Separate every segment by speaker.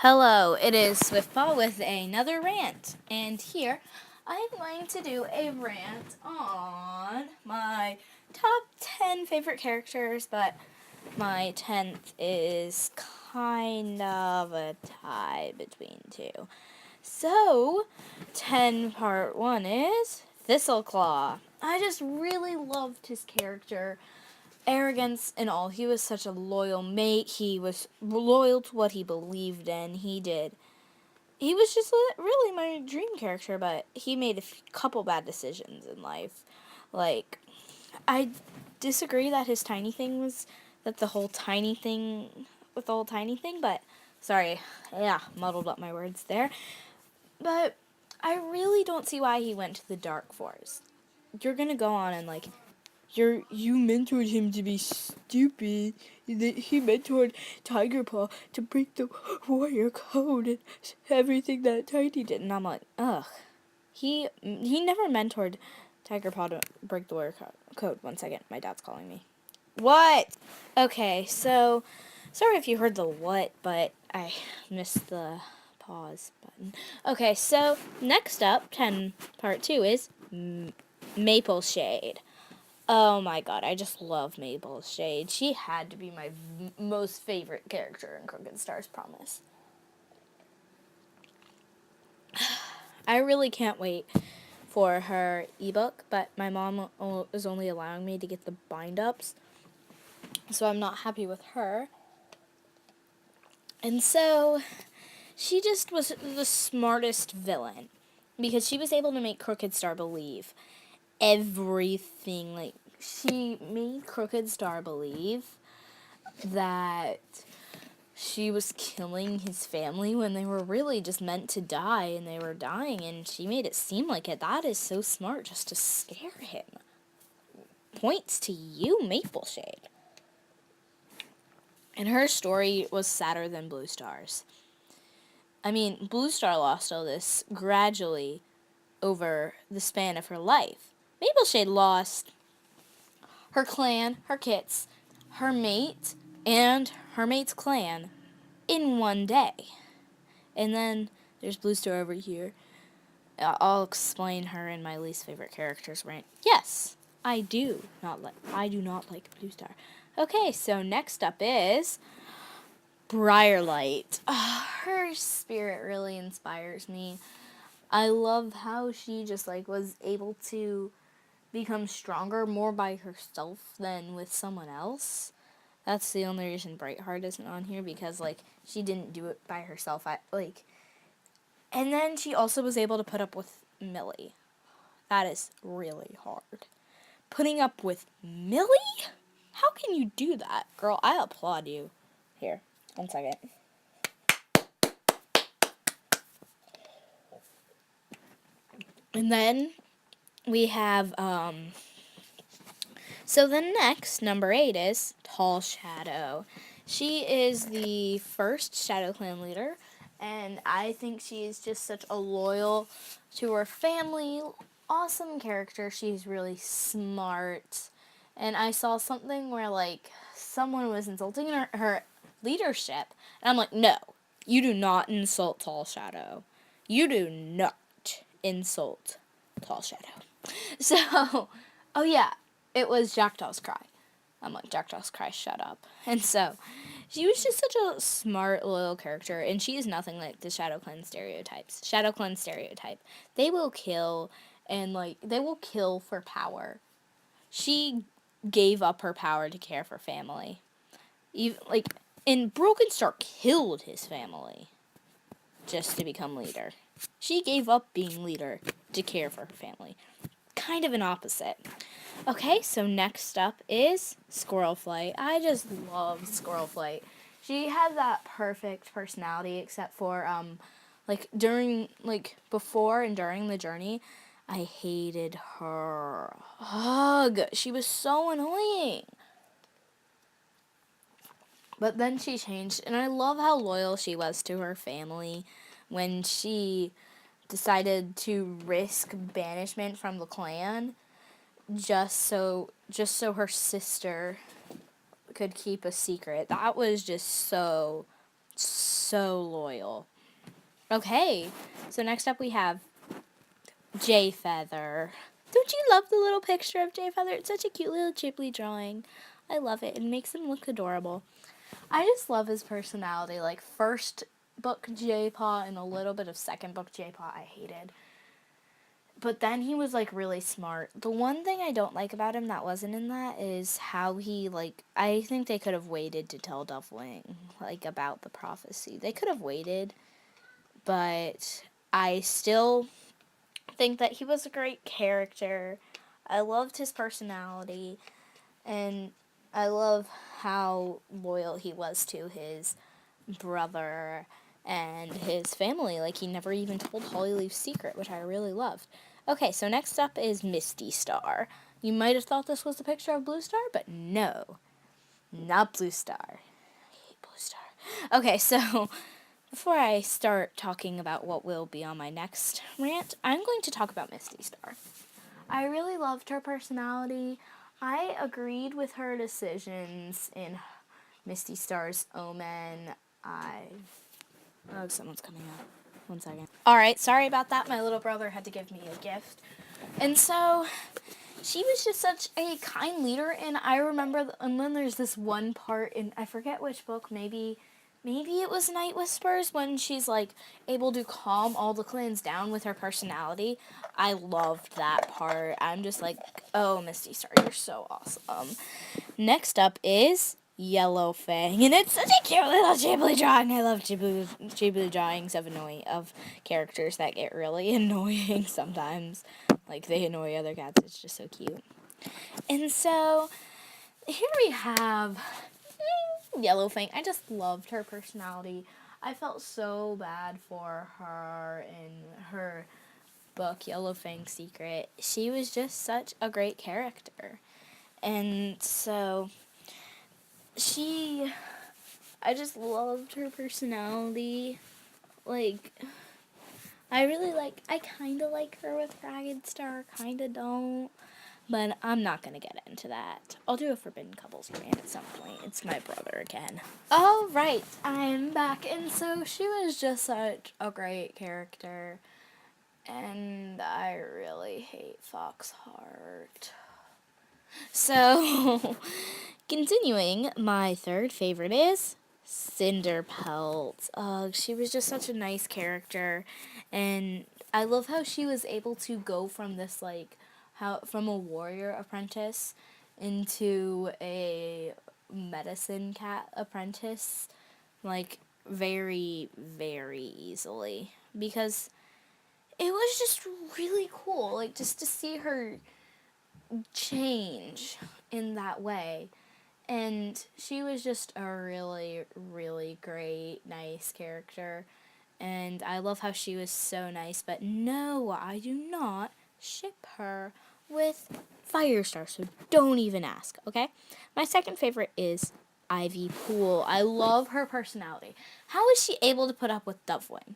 Speaker 1: Hello, it is Swiftball with another rant, and here I'm going to do a rant on my top 10 favorite characters, but my 10th is kind of a tie between two. So, 10 part 1 is Thistleclaw. I just really loved his character, arrogance and all. He was such a loyal mate. He was loyal to what he believed in. He was just really my dream character, but he made a couple bad decisions in life. Like, I disagree that his tiny thing was, that the whole tiny thing, with the whole tiny thing, but, sorry, yeah, muddled up my words there. But I really don't see why he went to the Dark Forest. You're gonna go on and, like, you mentored him to be stupid. He mentored Tiger Paw to break the warrior code and everything that Tiny did. And I'm like, ugh. He never mentored Tiger Paw to break the warrior code. 1 second, my dad's calling me. What? Okay, so sorry if you heard the what, but I missed the pause button. Okay, so next up, 10 part 2 is Maple Shade. Oh my god, I just love Maple Shade. She had to be my most favorite character in Crooked Star's Promise. I really can't wait for her ebook, but my mom is only allowing me to get the bind-ups, so I'm not happy with her. And so, she just was the smartest villain, because she was able to make Crooked Star believe everything. Like, she made Crooked Star believe that she was killing his family when they were really just meant to die and they were dying, and she made it seem like it. That is so smart, just to scare him. Points to you, Maple Shade. And her story was sadder than Blue Star's. I mean, Blue Star lost all this gradually over the span of her life. Maple Shade lost her clan, her kits, her mate, and her mate's clan in one day. And then there's Blue Star over here. I'll explain her in my least favorite characters rant. Yes, I do not like Blue Star. Okay, so next up is Briarlight. Her spirit really inspires me. I love how she just was able to become stronger more by herself than with someone else. That's the only reason Brightheart isn't on here, because she didn't do it by herself. And then she also was able to put up with Millie. That is really hard. Putting up with Millie? How can you do that? Girl, I applaud you. Here, 1 second. And then we have, so then next, number 8 is Tall Shadow. She is the first Shadow Clan leader, and I think she is just such a loyal to her family, awesome character. She's really smart. And I saw something where someone was insulting her leadership, and I'm like, no, you do not insult Tall Shadow. You do not insult Tall Shadow. So, oh yeah, it was Jackdaw's Cry. I'm like, Jackdaw's Cry, shut up. And so, she was just such a smart, loyal character, and she is nothing like the Shadow Clan stereotypes. Shadow Clan stereotype. They will kill, and they will kill for power. She gave up her power to care for family. Even, and Broken Star killed his family just to become leader. She gave up being leader to care for her family. Kind of an opposite. Okay, so next up is Squirrel Flight. I just love Squirrel Flight. She has that perfect personality, except for before and during the journey, I hated her. Ugh, she was so annoying. But then she changed, and I love how loyal she was to her family when she decided to risk banishment from the clan just so her sister could keep a secret. That was just so so loyal. Okay, so next up we have Jay Feather. Don't you love the little picture of Jay Feather? It's such a cute little Ghibli drawing. I love it. It makes him look adorable. I just love his personality. Like, first book J-Paw and a little bit of second book J-Paw I hated. But then he was, like, really smart. The one thing I don't like about him that wasn't in that is how he, like, I think they could have waited to tell Dovewing, like, about the prophecy. They could have waited, but I still think that he was a great character. I loved his personality, and I love how loyal he was to his brother and his family. Like, he never even told Hollyleaf's secret, which I really loved. Okay, so next up is Misty Star. You might have thought this was a picture of Blue Star, but no, not Blue Star. I hate Blue Star. Okay, so before I start talking about what will be on my next rant, I'm going to talk about Misty Star. I really loved her personality. I agreed with her decisions in Misty Star's Omen. Oh, someone's coming out. 1 second. Alright, sorry about that. My little brother had to give me a gift. And so, she was just such a kind leader, and I remember, and then there's this one part in, I forget which book, maybe it was Night Whispers, when she's, like, able to calm all the clans down with her personality. I loved that part. I'm just like, oh, Misty Star, you're so awesome. Next up is Yellow Fang, and it's such a cute little Ghibli drawing. I love Ghibli drawings of characters that get really annoying sometimes. Like, they annoy other cats. It's just so cute. And so, here we have Yellow Fang. I just loved her personality. I felt so bad for her in her book, Yellow Fang's Secret. She was just such a great character. And so, I just loved her personality. Like, I kind of like her with Ragged Star, kind of don't. But I'm not going to get into that. I'll do a Forbidden Couples rant at some point. It's my brother again. All right, I'm back. And so she was just such a great character. And I really hate Foxheart. So, continuing, my third favorite is Cinderpelt. She was just such a nice character. And I love how she was able to go from this, like, from a warrior apprentice into a medicine cat apprentice, like, very, very easily. Because it was just really cool, like, just to see her change in that way. And she was just a really, really great, nice character. And I love how she was so nice. But no, I do not ship her with Firestar, so don't even ask, okay? My second favorite is Ivy Pool. I love her personality. How is she able to put up with Dovewing?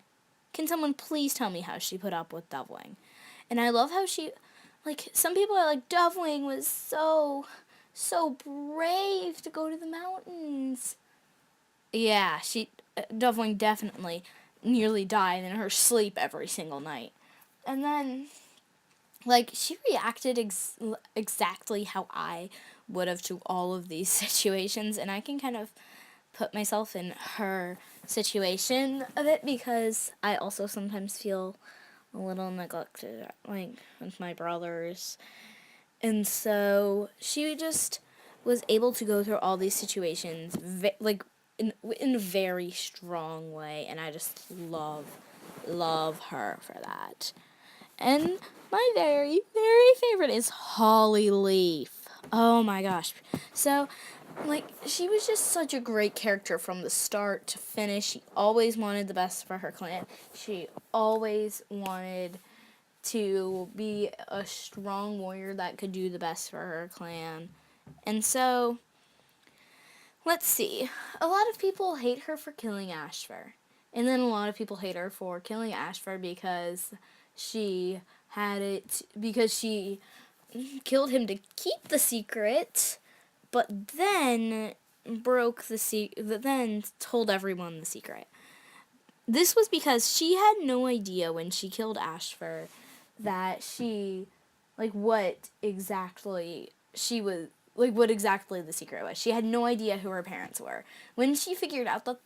Speaker 1: Can someone please tell me how she put up with Dovewing? And I love how she, like, some people are like, Dovewing was so brave to go to the mountains. Yeah, Dovewing definitely nearly died in her sleep every single night. And then, like, she reacted exactly how I would have to all of these situations, and I can kind of put myself in her situation a bit, because I also sometimes feel a little neglected, like, with my brothers. And so she just was able to go through all these situations, in a very strong way, and I just love her for that. And my very, very favorite is Hollyleaf. Oh my gosh. So, like, she was just such a great character from the start to finish. She always wanted the best for her clan. She always wanted to be a strong warrior that could do the best for her clan. And so, let's see. A lot of people hate her for killing Ashfur. And then a lot of people hate her for killing Ashfur because she killed him to keep the secret. But then then told everyone the secret. This was because she had no idea when she killed Ashfur that what exactly the secret was. She had no idea who her parents were. When she figured out that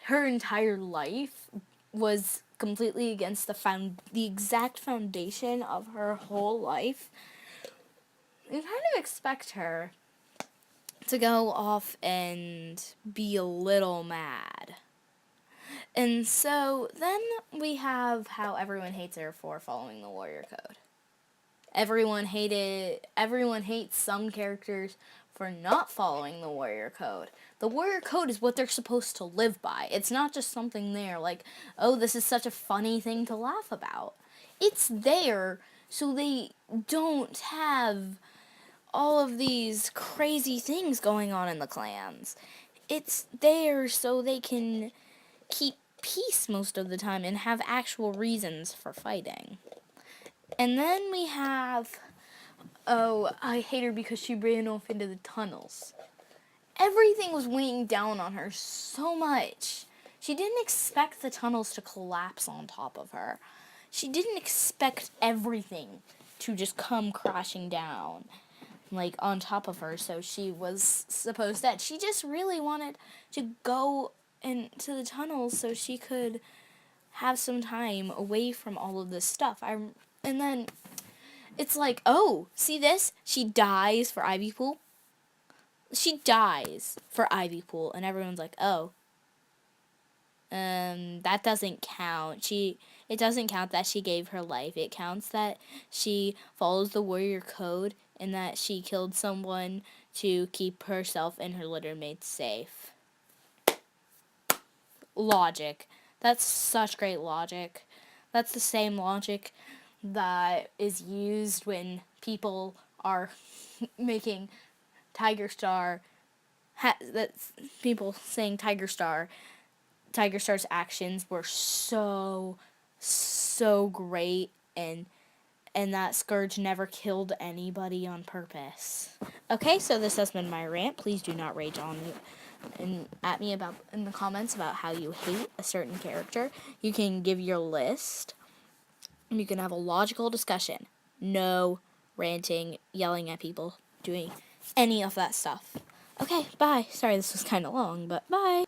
Speaker 1: her entire life was completely against the exact foundation of her whole life, you kind of expect her to go off and be a little mad. And so then we have how everyone hates her for following the warrior code. Everyone hates some characters for not following the warrior code. The warrior code is what they're supposed to live by. It's not just something there like, oh, this is such a funny thing to laugh about. It's there so they don't have all of these crazy things going on in the clans. It's there so they can keep peace most of the time and have actual reasons for fighting. And then we have, oh, I hate her because she ran off into the tunnels. Everything was weighing down on her so much. She didn't expect the tunnels to collapse on top of her. She didn't expect everything to just come crashing down, on top of her, so she was supposed that. She just really wanted to go into the tunnels so she could have some time away from all of this stuff. And then it's like, oh, see this? She dies for Ivy Pool. She dies for Ivy Pool, and everyone's like, oh, that doesn't count. It doesn't count that she gave her life. It counts that she follows the warrior code and that she killed someone to keep herself and her litter mates safe. Logic. That's such great logic. That's the same logic that is used when people are making Tiger Star. That's people saying Tiger Star's actions were so great, and that Scourge never killed anybody on purpose. Okay, so this has been my rant. Please do not rage on me and at me about in the comments about how you hate a certain character. You can give your list, and you can have a logical discussion. No ranting, yelling at people, doing any of that stuff. Okay, bye. Sorry this was kind of long, but bye.